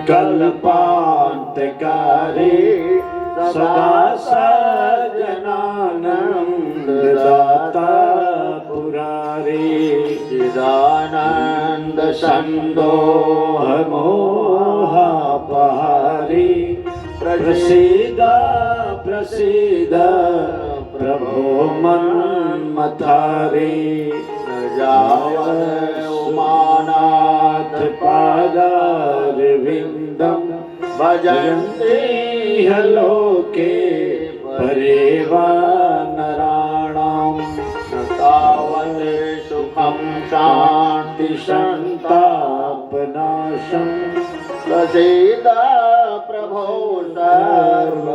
कल्पांतकारी सदा सज्जनानंद दाता पुरारी चिदानंद संदोह मोहापहारी प्रसीद प्रसीद प्रभो मन्मथारी न जावद उमानाथ पादारविंदम भजन्ते लोके परेवा नराणाम न तावत् सुखं शांति संतापनाशं प्रसीद प्रभो सर्वभूताधिवासं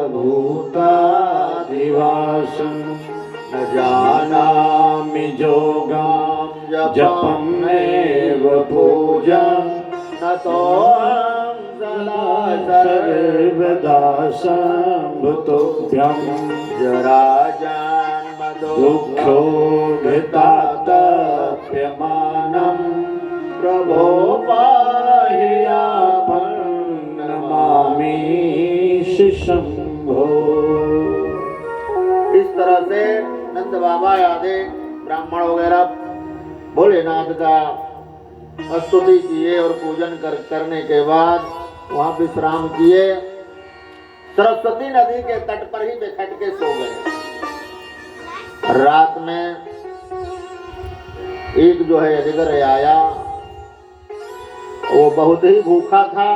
न जानामि योगं जपमेव पूजां न तोऽहं सदा सर्वदा सम्भुतोऽभ्यं जराजन्म दुःखोऽभिताप्यमानं प्रभो पाहि आपं नमामि शंभो। इस तरह से नंद बाबा आदि ब्राह्मण वगैरह भोलेनाथ का स्तुति किए और पूजन करने के बाद वहां विश्राम किए। सरस्वती नदी के तट पर ही बैठ के सो गए। रात में एक जो है अजगर आया, वो बहुत ही भूखा था,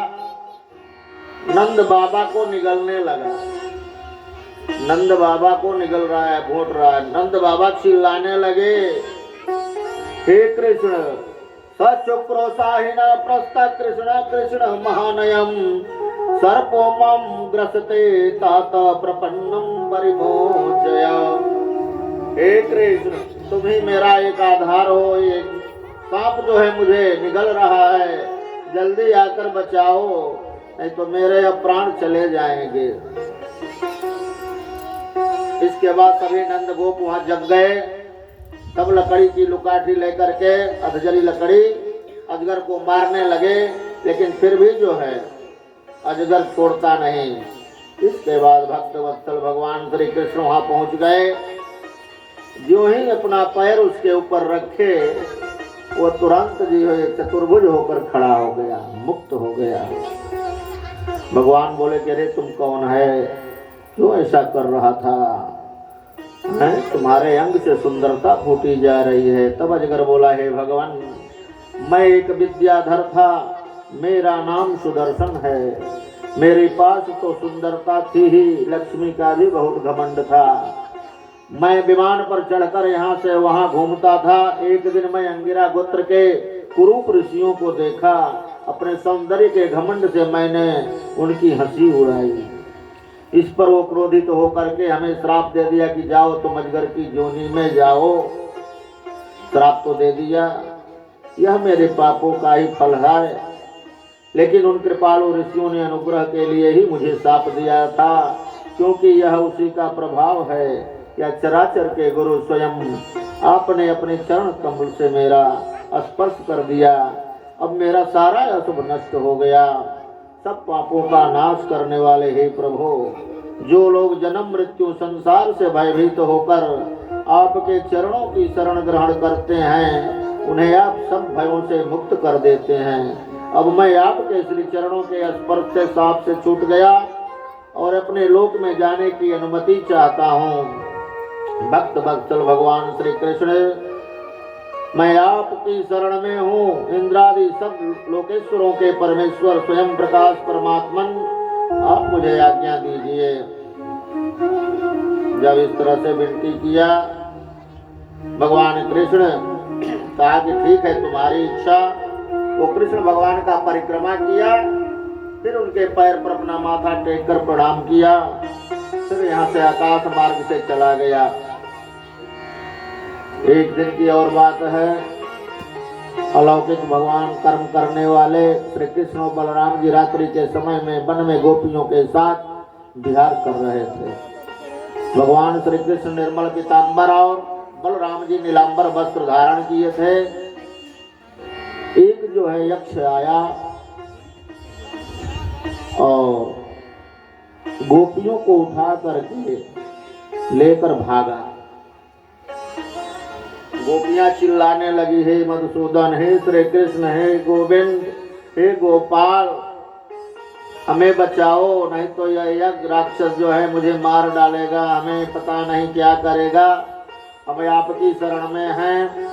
नंद बाबा को निगलने लगा। नंद बाबा को निगल रहा है, भोट रहा है। नंद बाबा चिल्लाने लगे, हे कृष्ण सचुक्रोशाहिन प्रस्थ कृष्ण कृष्ण महानयम सर्पोमम ग्रसते तात प्रपन्नम परिमोचय। हे कृष्ण तुम ही मेरा एक आधार हो, एक सांप जो है मुझे निगल रहा है, जल्दी आकर बचाओ, नहीं तो मेरे अब प्राण चले जाएंगे। इसके बाद सभी नंद गोप वहां जग गए। तब लकड़ी की लुकाठी लेकर के अधजली लकड़ी अजगर को मारने लगे, लेकिन फिर भी जो है अजगर छोड़ता नहीं। इसके बाद भक्त वत्सल भगवान श्री कृष्ण वहां पहुंच गए। जो ही अपना पैर उसके ऊपर रखे, वो तुरंत जो है चतुर्भुज होकर खड़ा हो गया, मुक्त हो गया। भगवान बोले कि अरे तुम कौन है, क्यों ऐसा कर रहा था, हैं? तुम्हारे अंग से सुंदरता फूटी जा रही है। तब अजगर बोला, हे भगवान मैं एक विद्याधर था, मेरा नाम सुदर्शन है। मेरे पास तो सुंदरता थी ही, लक्ष्मी का भी बहुत घमंड था। मैं विमान पर चढ़कर यहाँ से वहाँ घूमता था। एक दिन मैं अंगिरा गोत्र के कुरूप ऋषियों को देखा। अपने सौंदर्य के घमंड से मैंने उनकी हंसी उड़ाई। इस पर वो क्रोधित होकर के हमें श्राप दे दिया कि जाओ तुम अजगर की जोनी में जाओ। श्राप तो दे दिया, यह मेरे पापों का ही फल है। लेकिन उन कृपालु ऋषियों ने अनुग्रह के लिए ही मुझे श्राप दिया था, क्योंकि यह उसी का प्रभाव है। या चराचर के गुरु स्वयं आपने अपने चरण कमल से मेरा स्पर्श कर दिया। अब मेरा सारा अशुभ नष्ट हो गया। सब पापों का नाश करने वाले हे प्रभु, जो लोग जन्म मृत्यु संसार से भयभीत होकर आपके चरणों की शरण ग्रहण करते हैं, उन्हें आप सब भयों से मुक्त कर देते हैं। अब मैं आपके श्री चरणों के स्पर्श से साप से छूट गया और अपने लोक में जाने की अनुमति चाहता हूँ। भक्त वत्सल भगवान श्री कृष्ण मैं आपकी शरण में हूँ। इंद्रादि सब लोकेश्वरों के परमेश्वर स्वयं प्रकाश परमात्मन, आप मुझे आज्ञा दीजिए। जब इस तरह से विनती किया, भगवान कृष्ण कहा कि ठीक है तुम्हारी इच्छा। वो कृष्ण भगवान का परिक्रमा किया, फिर उनके पैर पर अपना माथा टेक कर प्रणाम किया, फिर यहाँ से आकाश मार्ग से चला गया। एक दिन की और बात है, अलौकिक भगवान कर्म करने वाले श्री कृष्ण और बलराम जी रात्रि के समय में वन में गोपियों के साथ विहार कर रहे थे। भगवान श्री कृष्ण निर्मल पीताम्बर और बलराम जी नीलांबर वस्त्र धारण किए थे। एक जो है यक्ष आया, और गोपियों को उठा करके लेकर भागा। गोपियां चिल्लाने लगी, हे मधुसूदन, हे श्री कृष्ण, हे गोविंद, हे गोपाल, हमें बचाओ, नहीं तो यह यज्ञ राक्षस जो है मुझे मार डालेगा, हमें पता नहीं क्या करेगा, हम आपकी शरण में हैं।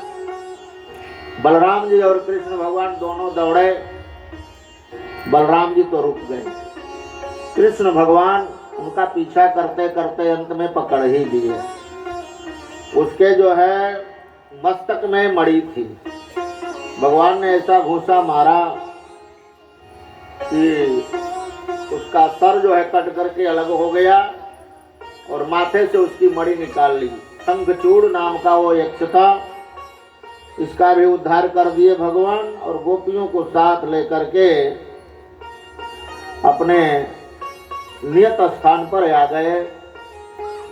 बलराम जी और कृष्ण भगवान दोनों दौड़े। बलराम जी तो रुक गए, कृष्ण भगवान उनका पीछा करते करते अंत में पकड़ ही दिए। उसके जो है मस्तक में मणि थी। भगवान ने ऐसा घूंसा मारा कि उसका सर जो है कट करके अलग हो गया और माथे से उसकी मणि निकाल ली। शंखचूड़ नाम का वो यक्ष था, इसका भी उद्धार कर दिए भगवान और गोपियों को साथ लेकर के अपने नियत स्थान पर आ गए।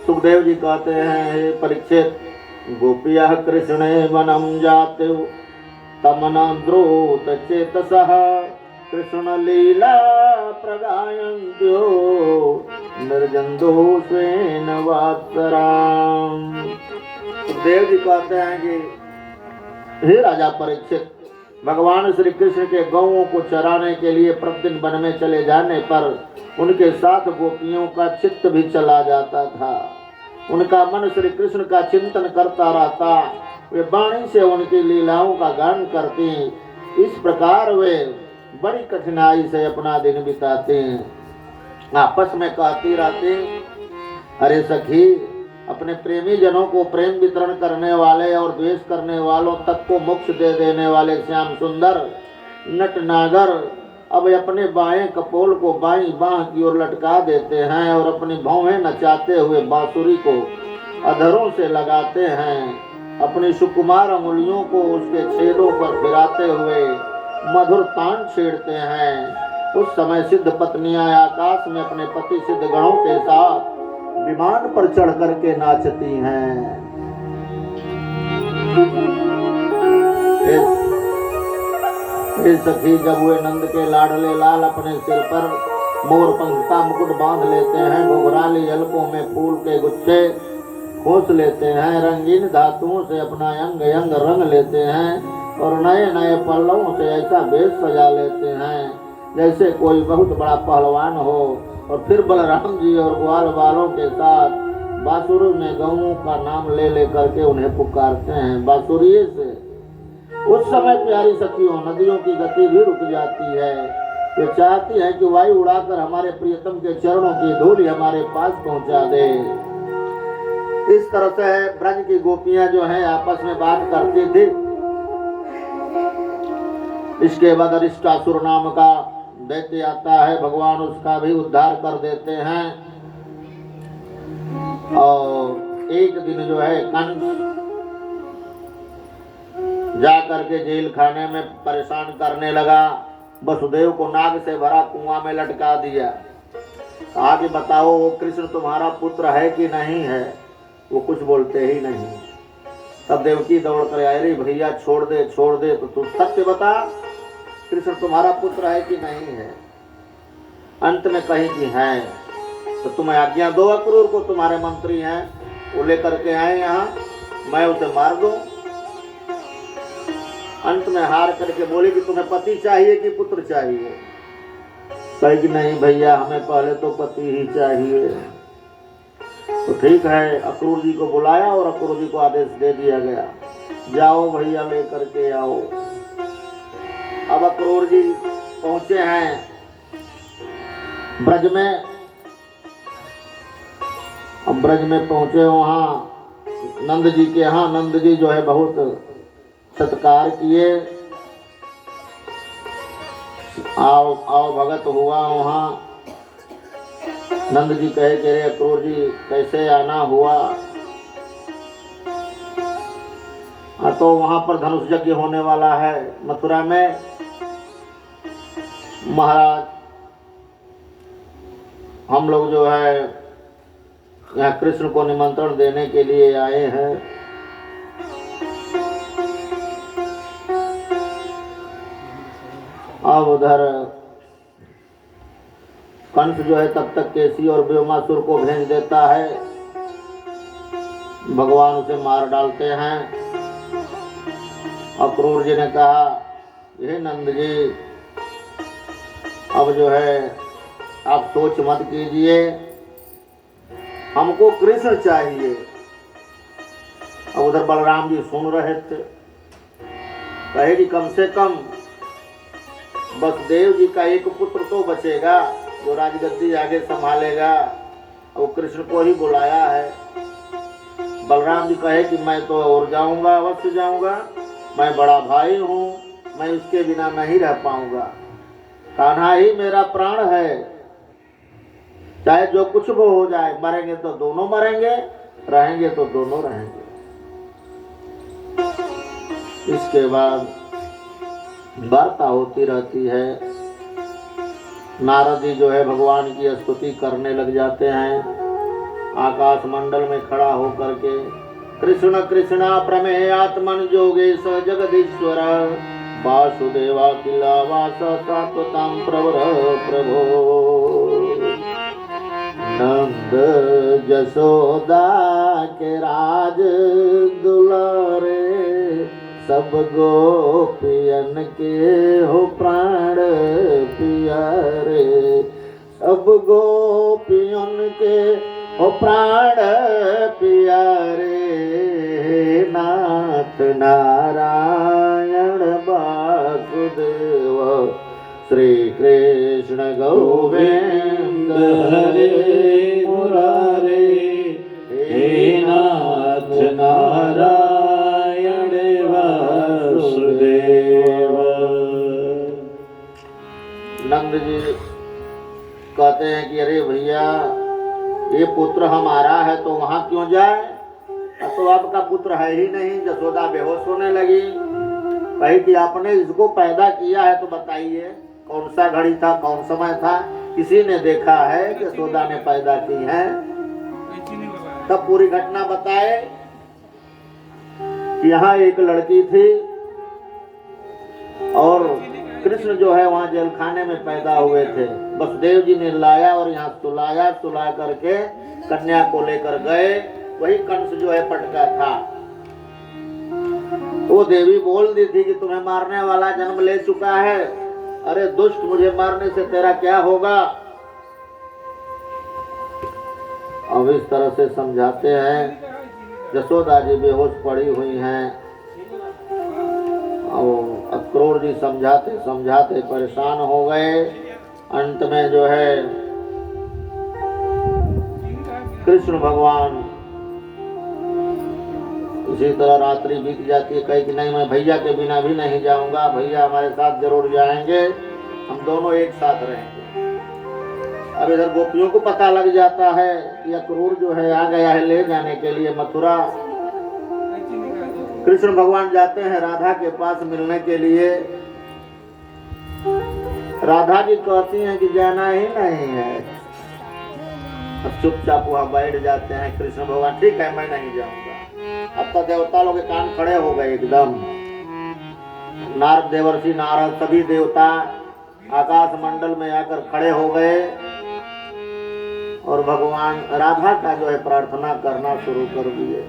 सुखदेव जी कहते हैं, हे परीक्षित, गोपियः कृष्णे वनम जाते तमनद्रोत चेतसः कृष्ण लीला प्रगायन्त्यो निर्जन्दो स्वेन वात्सराम। सुखदेव जी कहते हैं कि हे राजा परीक्षित, भगवान श्री कृष्ण के गौओं को चराने के लिए प्रतिदिन वन में चले जाने पर उनके साथ गोपियों का चित्त भी चला जाता था। उनका मन श्री कृष्ण का चिंतन करता रहता, वे वाणी से उनकी लीलाओं का गान करती। इस प्रकार वे बड़ी कठिनाई से अपना दिन बिताते, आपस में कहती रहती, अरे सखी, अपने प्रेमी जनों को प्रेम वितरण करने वाले और द्वेष करने वालों तक को मोक्ष दे देने वाले श्याम सुंदर नटनागर अब अपने बाएं कपोल को बाईं बाह की ओर लटका देते हैं और अपनी भौहें नचाते हुए बांसुरी को अधरों से लगाते हैं। अपनी सुकुमार अंगुलियों को उसके छेदों पर फिराते हुए मधुर तान छेड़ते हैं। उस समय सिद्ध पत्नियां आकाश में अपने पति सिद्ध गणों के साथ विमान पर चढ़ करके नाचती हैं। सखी, जब वे नंद के लाडले लाल अपने सिर पर मोर पंख का मुकुट बांध लेते हैं, घुघराली अलकों में फूल के गुच्छे खोस लेते हैं, रंगीन धातुओं से अपना अंग अंग रंग लेते हैं और नए नए पल्लवों से ऐसा वेश सजा लेते हैं जैसे कोई बहुत बड़ा पहलवान हो, और फिर बलराम जी और ग्वाल वालों के साथ बांसुरी में गौओं का नाम ले ले करके उन्हें पुकारते हैं बांसुरी से। उस समय प्यारी सखियों, नदियों की गति भी रुक जाती है। वे चाहती हैं कि वायु उड़ाकर हमारे प्रियतम के चरणों की धूल हमारे पास पहुंचा दे। इस तरह से ब्रज की गोपियां जो हैं आपस में बात करती थी। इसके बाद अरिष्टासुर नाम का दैत्य आता है, भगवान उसका भी उद्धार कर देते हैं। और एक दिन जो है कंस जा करके जेल खाने में परेशान करने लगा। वसुदेव को नाग से भरा कुआं में लटका दिया। आगे बताओ, वो कृष्ण तुम्हारा पुत्र है कि नहीं है? वो कुछ बोलते ही नहीं। तब देवकी दौड़ कर आई, अरे भैया छोड़ दे तो तू सत्य बता, कृष्ण तुम्हारा पुत्र है कि नहीं है? अंत में कही कि है। तो तुम्हें आज्ञा दो, अक्रूर को, तुम्हारे मंत्री हैं, वो लेकर के आए यहाँ, मैं उसे मार दूं। अंत में हार करके बोले कि तुम्हें पति चाहिए कि पुत्र चाहिए? कहे कि नहीं भैया, हमें पहले तो पति ही चाहिए। तो ठीक है, अक्रूर जी को बुलाया और अक्रूर जी को आदेश दे दिया गया, जाओ भैया लेकर के आओ। अब अक्रूर जी पहुंचे हैं ब्रज में। अब ब्रज में पहुंचे, वहां नंद जी के यहाँ नंद जी जो है बहुत सत्कार किए। आओ आओ भगत हुआ वहां। नंद जी कहे कि रे अक्रूर जी, कैसे आना हुआ? तो वहां पर धनुष यज्ञ होने वाला है मथुरा में। महाराज, हम लोग जो है यहाँ कृष्ण को निमंत्रण देने के लिए आए हैं। अब उधर कंस जो है तब तक केसी और व्योमासुर को भेज देता है। भगवान उसे मार डालते हैं। अक्रूर जी ने कहा, हे नंद जी, अब जो है आप सोच मत कीजिए, हमको कृष्ण चाहिए। अब उधर बलराम जी सुन रहे थे, कहे कि कम से कम वसुदेव जी का एक पुत्र तो बचेगा जो राजगद्दी आगे संभालेगा। वो कृष्ण को ही बुलाया है। बलराम जी कहे कि मैं तो और जाऊंगा, अवश्य जाऊंगा, मैं बड़ा भाई हूँ, मैं उसके बिना नहीं रह पाऊंगा। कान्हा ही मेरा प्राण है, चाहे जो कुछ वो हो जाए, मरेंगे तो दोनों मरेंगे, रहेंगे तो दोनों रहेंगे। इसके बाद वार्ता होती रहती है। नारद जी जो है भगवान की स्तुति करने लग जाते हैं। आकाश मंडल में खड़ा होकर के कृष्ण कृष्णा प्रमेयात्मन योगेश जगदीश्वर वासुदेवा किला वास सात्वतां प्रवर प्रभो। नंद जसोदा के राज दुलारे, सब गोपियन के हो प्राण प्यारे। सब गोपियन के हो प्राण प्यारे, नाथ नारायण वासुदेव श्री कृष्ण गोविंद हरे मुरारे। हे नाथ नारायण वासुदेव। नंद जी कहते हैं कि अरे भैया, ये पुत्र हमारा है तो वहां क्यों जाए? तो आपका पुत्र है ही नहीं। जसोदा बेहोश होने लगी, कही कि आपने इसको पैदा किया है तो बताइए कौन सा घड़ी था, कौन समय था, किसी ने देखा है कि यशोदा ने पैदा की है? तब पूरी घटना बताए कि यहाँ एक लड़की थी और कृष्ण जो है वहाँ जेल खाने में पैदा हुए थे। वसुदेव जी ने लाया और यहाँ सुलाया, सुला करके कन्या को लेकर गए। वही कंस जो है पटका था। वो देवी बोल दी थी कि तुम्हें मारने वाला जन्म ले चुका है। अरे दुष्ट, मुझे मारने से तेरा क्या होगा? अब इस तरह से समझाते हैं। जसोदा जी बेहोश पड़ी हुई हैं और अक्रूर जी समझाते समझाते परेशान हो गए। अंत में जो है कृष्ण भगवान, इसी तरह रात्रि बीत जाती है। कही कि नहीं, मैं भैया के बिना भी नहीं जाऊंगा, भैया हमारे साथ जरूर जाएंगे, हम दोनों एक साथ रहेंगे। अब इधर गोपियों को पता लग जाता है कि अक्रूर जो है आ गया है ले जाने के लिए मथुरा। कृष्ण भगवान जाते हैं राधा के पास मिलने के लिए। राधा जी कहती हैं कि जाना ही नहीं है। अब चुपचाप वहां बैठ जाते हैं। कृष्ण भगवान, ठीक है, मैं नहीं जाऊंगा। अब तो देवता लोग के कान खड़े हो गए एकदम। नारद देवर्षि, नारद, सभी देवता आकाश मंडल में आकर खड़े हो गए और भगवान राधा का जो है प्रार्थना करना शुरू कर दिए।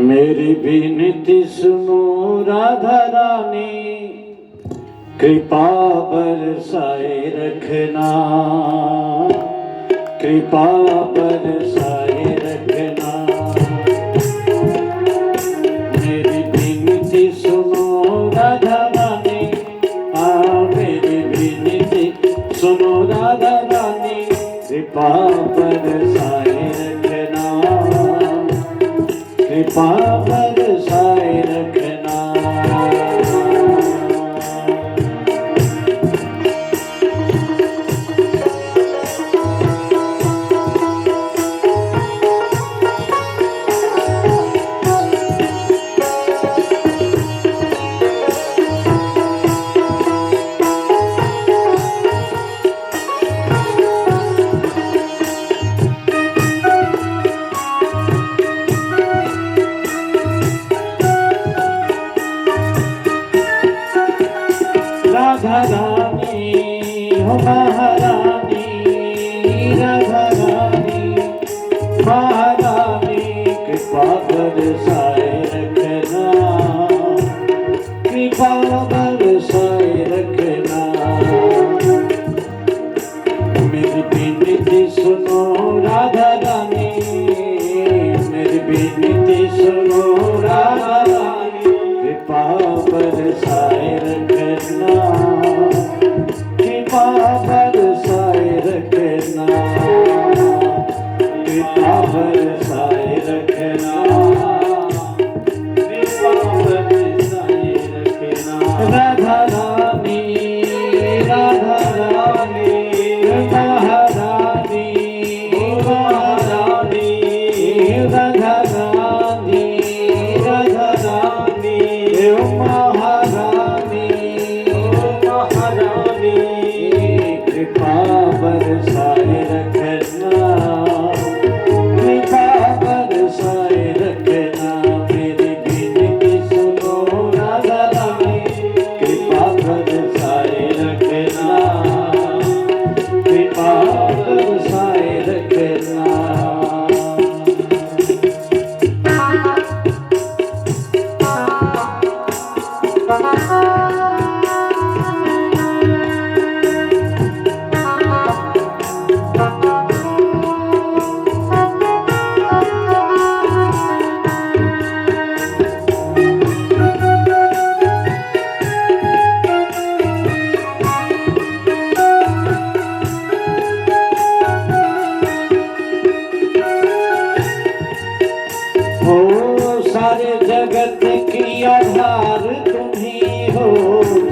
मेरी विनती सुनो राधा रानी, कृपा बरसाए रखना, कृपा बरसाए रखना। मेरी विनती सुनो राधा रानी, मेरी विनती सुनो राधा रानी, कृपा बरसाए रखना, कृपा बरसाए रखना। राधा रानी हो महारानी, कृपा बरसाए रखना, कृपा बरसाए रखना, मेरी विनती सुनो राधा रानी, कृपा बरसाए रखना, कृपा बरसाए रखना। हो सारे जगत की आधार तुम ही हो,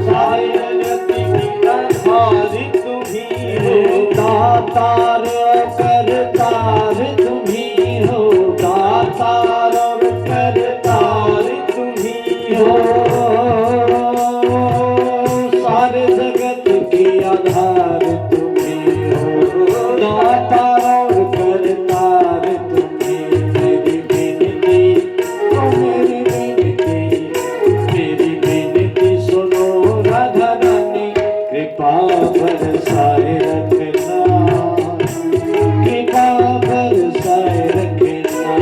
सारे जगत की आधार तुम ही हो, दातार और करतार तुम ही हो, दातार और करतार तुम ही हो, सारे जगत की आधार तुम ही हो, दातार और करतार तुम ही। मेरी विनती सुनो राधा रानी, कृपा बरसाए रखना, कृपा बरसाए रखना,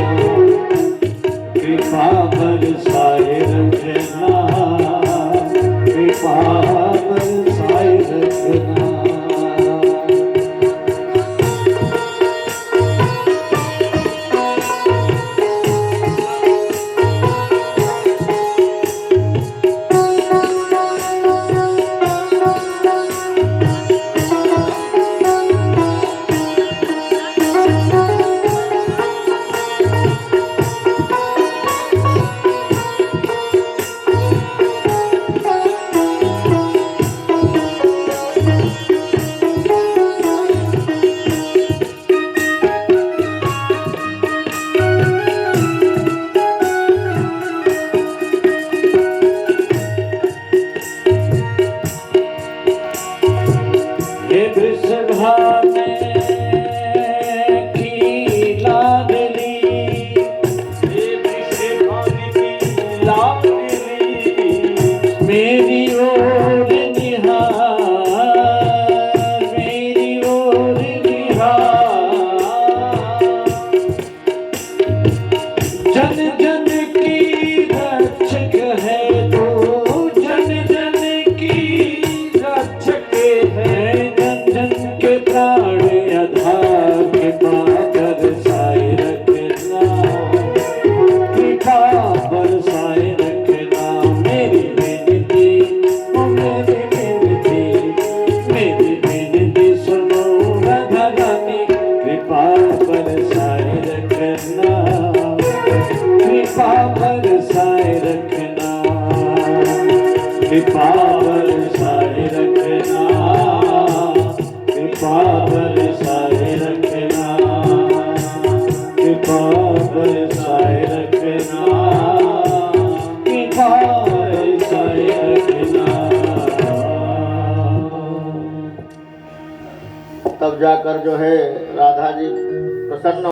कृपा बरसाए रखना, कृपा बरसाए रखना। हे वृषभान की लाडली, हे वृषभान की लाडली, मेरी ओर निहार, मेरी ओर निहार, जन जन की रक्षक है तू, जन जन की रक्षक है, के प्राण आधार, कृपा बरसाए रखना, कृपा बरसाए रखना, मेरी विनती, मेरी विनती, मेरी विनती सुनो राधा रानी, कृपा बरसाए रखना, कृपा बरसाए रखना, कृपा बरसाए रखना, कृपा बरसाए रखना, कृपा बरसाए रखना, कृपा बरसाए रखना। तब जाकर जो है राधा जी प्रसन्न